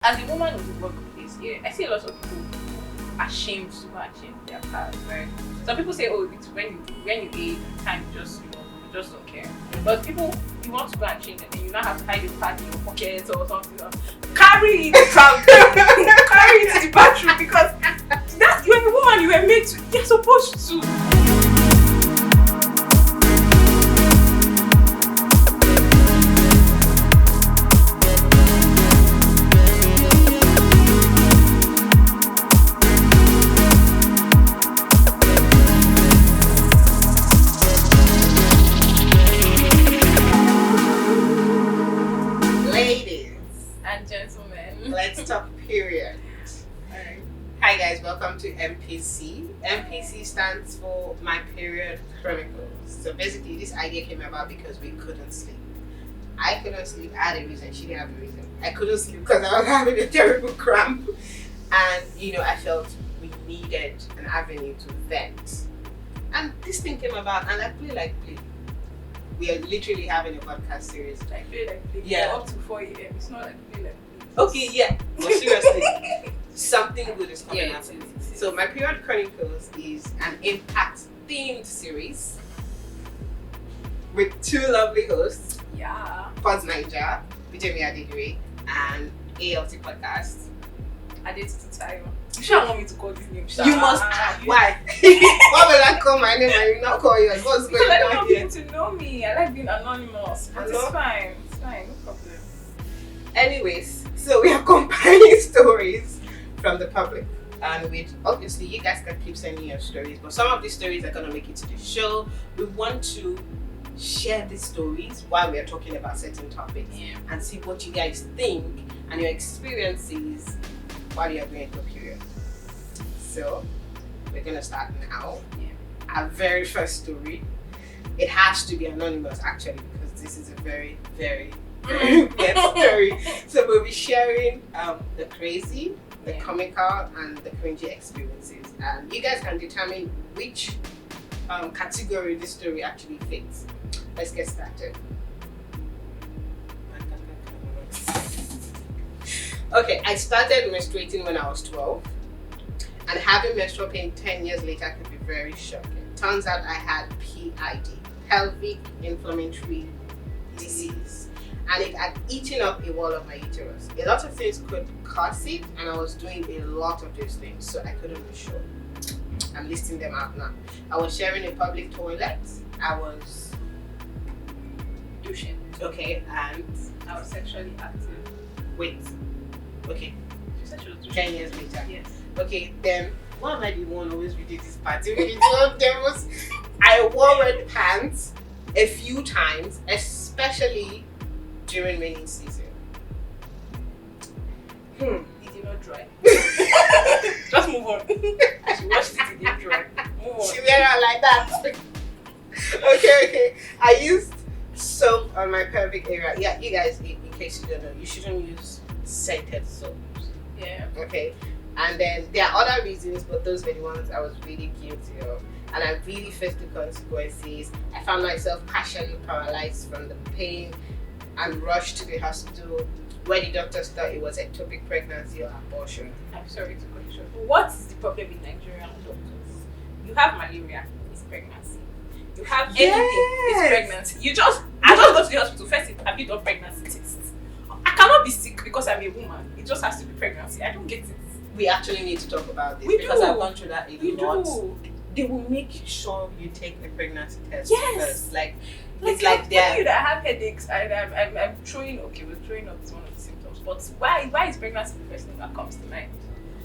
As a woman in the workplace, yeah, I see a lot of people ashamed to go and change their cars, right? Some people say, oh, it's when you age and time, you just don't care. But people, you want to go and change it, and you now have to hide your car in your pocket or something else. Carry it out, carry it to the bathroom, because that's, you're a woman, you were made to, you're supposed to. Let's talk period. Alright. Hi guys, welcome to MPC. MPC stands for My Period Chronicles. So basically this idea came about because we couldn't sleep. I couldn't sleep, I had a reason, she didn't have a reason. I couldn't sleep because I was having a terrible cramp. And I felt we needed an avenue to vent. And this thing came about and I play. We are literally having a podcast series. Like play. Yeah. Up to 4 a.m. It's not like play. Okay, yeah, but seriously, something good is coming out. So My Period Chronicles is an impact-themed series with two lovely hosts. Yeah. Pause Niger, Vijay Adidire, and ALT Podcast. Adetitayo. You sure want me to call this name? You must. Why? Why will I call my name and you not call yours? What's going on? I don't want people to know me. I like being anonymous, but it's fine. It's fine, no problem. Anyways, so we are compiling stories from the public, and with obviously you guys can keep sending your stories, but some of these stories are gonna make it to the show. We want to share these stories while we are talking about certain topics, and see what you guys think and your experiences while you are going through a period. So we're gonna start now. Our very first story. It has to be anonymous actually, because this is a very weird story. So we'll be sharing the crazy, the comical, and the cringy experiences, and you guys can determine which category this story actually fits. Let's get started. Okay, I started menstruating when I was 12, and having menstrual pain 10 years later could be very shocking. Turns out I had PID, pelvic inflammatory disease, and it had eaten up a wall of my uterus. A lot of things could cause it, and I was doing a lot of those things, so I couldn't be sure. I'm listing them out now. I was sharing a public toilet. I was douching. Okay, and I was sexually active. Wait. Okay. You said she was douching. 10 years later. Yes. Okay, then why am I the one always reading this part? I wore red pants a few times, especially during rainy season. It did not dry. Just move on. She watched it, it didn't dry. Move on. She wear out like that. Okay. I used soap on my pelvic area. Yeah, you guys, in case you don't know, you shouldn't use scented soaps. Yeah. Okay. And then there are other reasons, but those were the ones I was really guilty of. And I really faced the consequences. I found myself partially paralyzed from the pain and rushed to the hospital where the doctors thought it was ectopic pregnancy or abortion. I'm sorry to cut you short. What is the problem with Nigerian doctors? You have malaria, it's pregnancy. You have anything, it's pregnancy. I just go to the hospital first. Have you done pregnancy tests? I cannot be sick because I'm a woman. It just has to be pregnancy. I don't get it. We actually need to talk about this because I've gone through that a lot. Do. They will make sure you take the pregnancy test. Yes. Because, it's like they're that I have headaches and I'm throwing. Okay, we're throwing up is one of the symptoms. But why is pregnancy the first thing that comes to mind?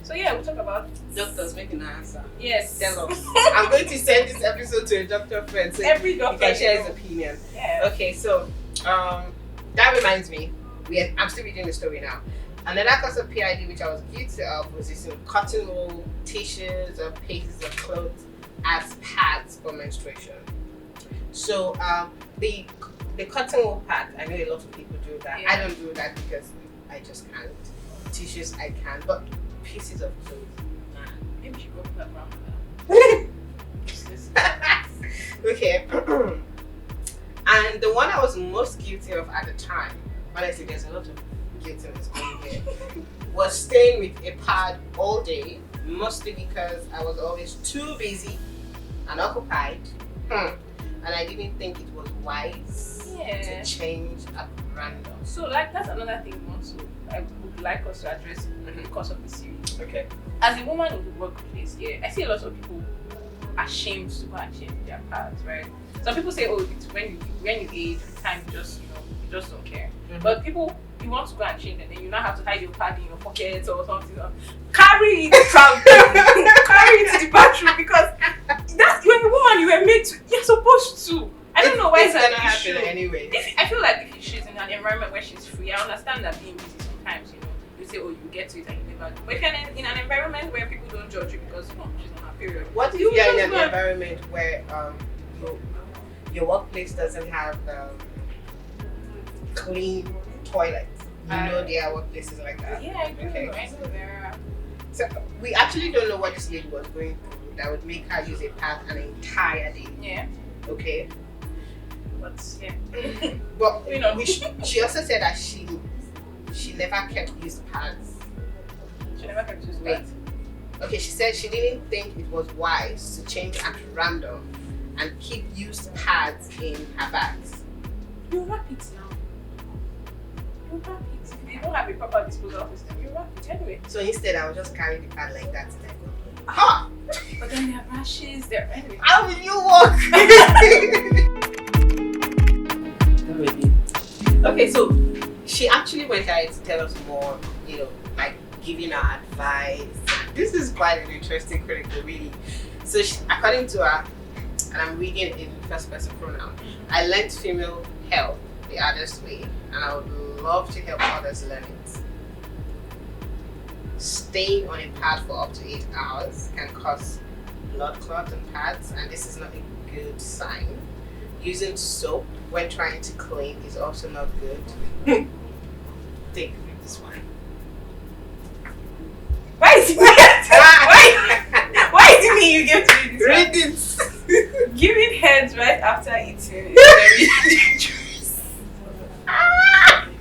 So we'll talk about doctors making an answer. Yes. Tell us. I'm going to send this episode to a doctor friend so every doctor can share his opinion. Yeah. Okay, so that reminds me. I'm still reading the story now. Another cause of PID which I was guilty of was using cotton wool, tissues, or pieces of clothes as pads for menstruation. So the cotton wool pad, I know a lot of people do that. Yeah. I don't do that because I just can't. Tissues I can, but pieces of clothes. Maybe she broke that grandmother. Okay. And the one I was most guilty of at the time, honestly, there's a lot of guiltiness going here, was staying with a pad all day, mostly because I was always too busy and occupied. And I didn't think it was wise to change at random. So like that's another thing I would like us to address because of the series. Okay. As a woman in the workplace, I see a lot of people ashamed to go and change their pads, right? Some people say, oh, it's when you age, with time you just don't care. But people, you want to go and change and then you now have to hide your pad in your pocket or something. Carry it from carry it to the bathroom, because that's when a woman you were made to, you're supposed to. I don't know why it's gonna issue. happen anyway. I feel like if she's in an environment where she's free, I understand that being busy sometimes, you say, oh, you get to it and you never do. But if you're in an environment where people don't judge you because she's on her period. What if you're in an environment where your workplace doesn't have clean toilets? You know there are workplaces like that. Yeah, I do. Okay. I know there are. So we actually don't know what this lady was going through that would make her use a pad an entire day. Yeah. Okay. But yeah. But she also said that she never kept used pads. She never kept used Wait. pads. Okay, she said she didn't think it was wise to change at random and keep used pads in her bags. You wrap it now. You wrap it. If you don't have a proper disposal system, you wrap it anyway. So instead, I will just carry the pad like that and I go. Ha! But then there are rashes. Anyway. How will you walk? Okay, so she actually went ahead to tell us more, like giving her advice. This is quite an interesting chronicle, really. So, according to her, and I'm reading in first person pronoun, I learned female health the hardest way, and I would love to help others learn it. Staying on a pad for up to 8 hours can cause blood clot on pads, and this is not a good sign. Using soap when trying to clean is also not good. Take this one. Why is it why is it me you get to read this? Read it. Giving heads right after eating is very dangerous.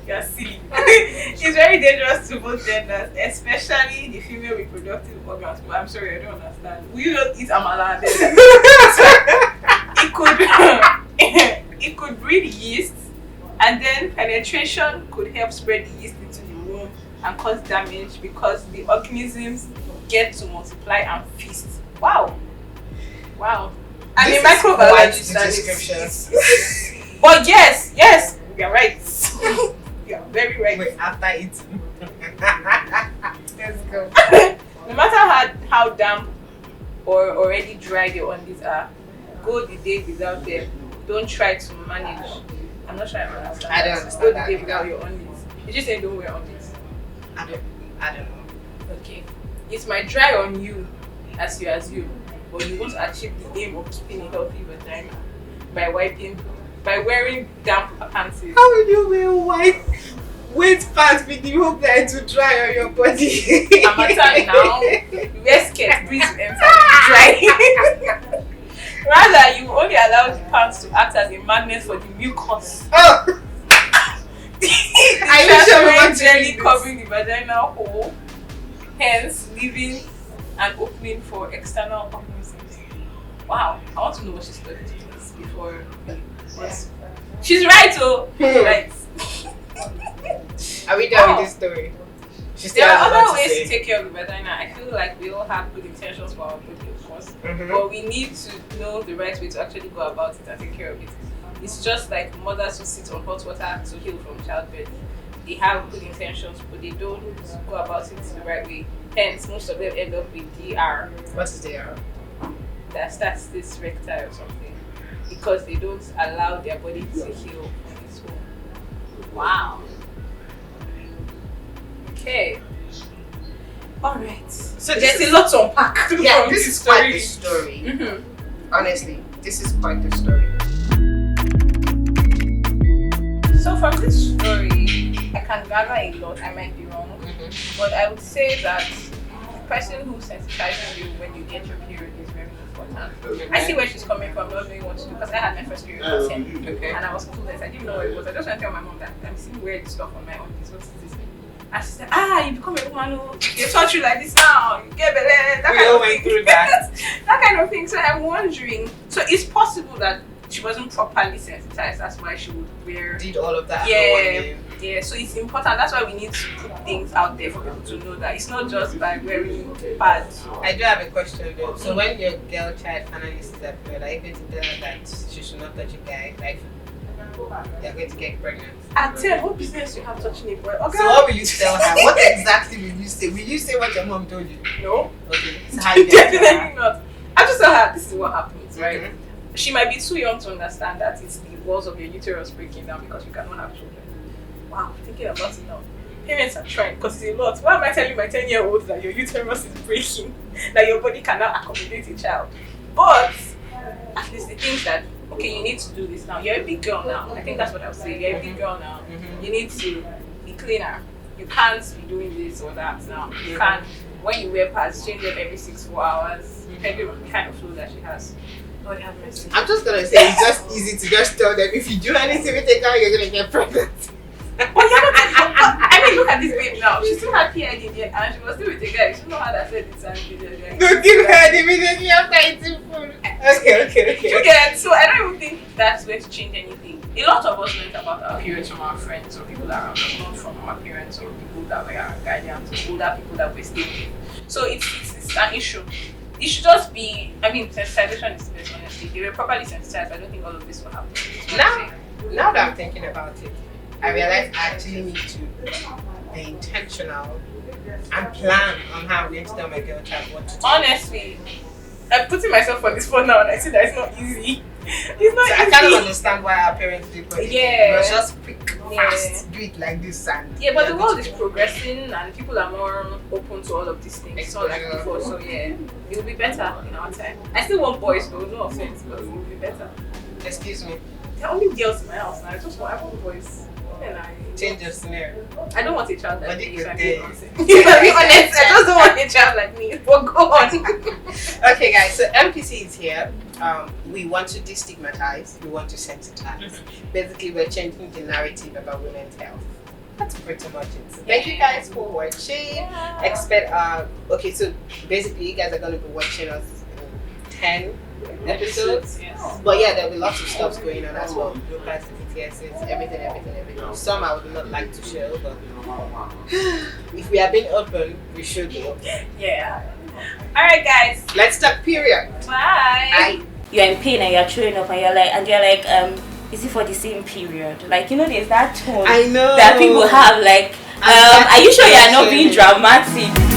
You're silly. It's very dangerous to both genders, especially the female reproductive organs. But I'm sorry, I don't understand. We don't eat amala. It could breed yeast, and then penetration could help spread the yeast into the womb and cause damage because the organisms get to multiply and feast. Wow. I mean, microbiology studies. But yes, you're right. You're very right. Wait, after eating. Let's go. No matter how damp or already dry your undies are, go the day without them. Don't try to manage. I'm not sure I understand. I don't understand. Go the day without your undies. You just say don't wear undies. I don't know. Okay. It might dry on you as you assume, but you want to achieve the aim of keeping a healthy vagina by wearing damp pants. How will you wear wet pants with the hope that it will dry on your body? Amateur now. You wear skirt, breeze will enter, dry. Rather, you only allow the pants to act as a magnet for the mucus. Oh! I wish I was jelly covering the vaginal hole, hence leaving an opening for external organisms. Wow, I want to know what she studied before. Yes. She's right, oh. She's right. Are we done with this story? There are other ways to take care of the vagina. I feel like we all have good intentions for our body, of course, but we need to know the right way to actually go about it and take care of it. It's just like mothers who sit on hot water to heal from childbirth. They have good intentions, but they don't go about it the right way. Hence, most of them end up with DR. What is DR? That's this recti or something. Because they don't allow their body to heal on its own. Wow. Okay. Alright. So there's a lot to unpack. Yeah, this is quite the story. Honestly, this is quite the story. So from this story, I can gather a lot. I might be wrong, but I would say that the person who sensitizes you when you get your period is very important. I see where she's coming from, not knowing what to do, because I had my first period at 10, and I was clueless. I didn't know what it was. I just went to tell my mom that I'm seeing weird stuff on my own. What is this? And she said, you become a woman who they taught you like this now, you get better, that We kind all of went thing. through that. That kind of thing. So I'm wondering, so it's possible that she wasn't properly sensitized, that's why she would wear. Did all of that. Yeah, so it's important. That's why we need to put things out there for people to know that it's not just by wearing pads. I do have a question though. So when your girl child finally sees that period, are you going to tell her that she should not touch a guy? Like they're going to get pregnant. At 10, what business you have touching a boy? Okay. So what will you tell her? What exactly will you say? Will you say what your mom told you? No. Okay. So how you get Definitely not. I just tell her this is what happens, right? Mhm. She might be too young to understand that it's the walls of your uterus breaking down because you cannot have children. Wow, thinking about it now. Parents are trying because it's a lot. Why am I telling my 10-year-old that your uterus is breaking, that your body cannot accommodate a child? But at least the things that, okay, you need to do this now. You're a big girl now. I think that's what I'll say. You're a big girl now. Mhm. You need to be cleaner. You can't be doing this or that now. You can't, when you wear pads, change them every 6-4 hours, depending on the kind of flow that she has. Lord have mercy. I'm just gonna say it's just easy to just tell them if you do anything with a guy, you're gonna get pregnant. But I mean, look at this babe now. She still had PID in the end and she was still with a guy. She know how that said it's and Don't give her immediately after eating food. Okay. You get, so I don't even think that's going to change anything. A lot of us learned about our parents from our friends or people around us, not from our parents or people that were our guardians or older people that were staying with. So it's an issue. It should just be, I mean, sensitization is the best, honestly. If they were properly sensitized, I don't think all of this will happen. Now that I'm thinking about it, I realize I actually need to be intentional and plan on how I'm going to tell my girl child what to do. Honestly, I'm putting myself on this phone now and I see that it's not easy. It's not So easy. I kind of understand why our parents do, but Yeah. it was just quick, fast, do it like this and Yeah, but the world is progressing and people are more open to all of these things. It's not like Exposure. before, so yeah, it will be better in our time. I still want boys though, no offense, but it will be better. Excuse me, There are only girls in my house now, I just want boys. And change your scenario. I don't want a child like But me, you if I'm did. being honest. If I'm being honest, I just don't want a child like me. But go on. Okay, guys, so MPC is here. We want to destigmatize, we want to sensitize. Basically, we're changing the narrative about women's health. That's pretty much it. So thank you guys for watching. Expect okay, so basically you guys are gonna be watching us in 10 episodes. Yes. But yeah, there'll be lots of stuff going on as well. Bloopers, BTSs, everything. Some I would not like to show, but if we are being open, we should be open. Yeah. Alright guys. Let's talk period. Bye. You're in pain and you're throwing up and you're like, is it for the same period? Like, you know, there's that tone I know that people have, like, are you sure you're not being dramatic?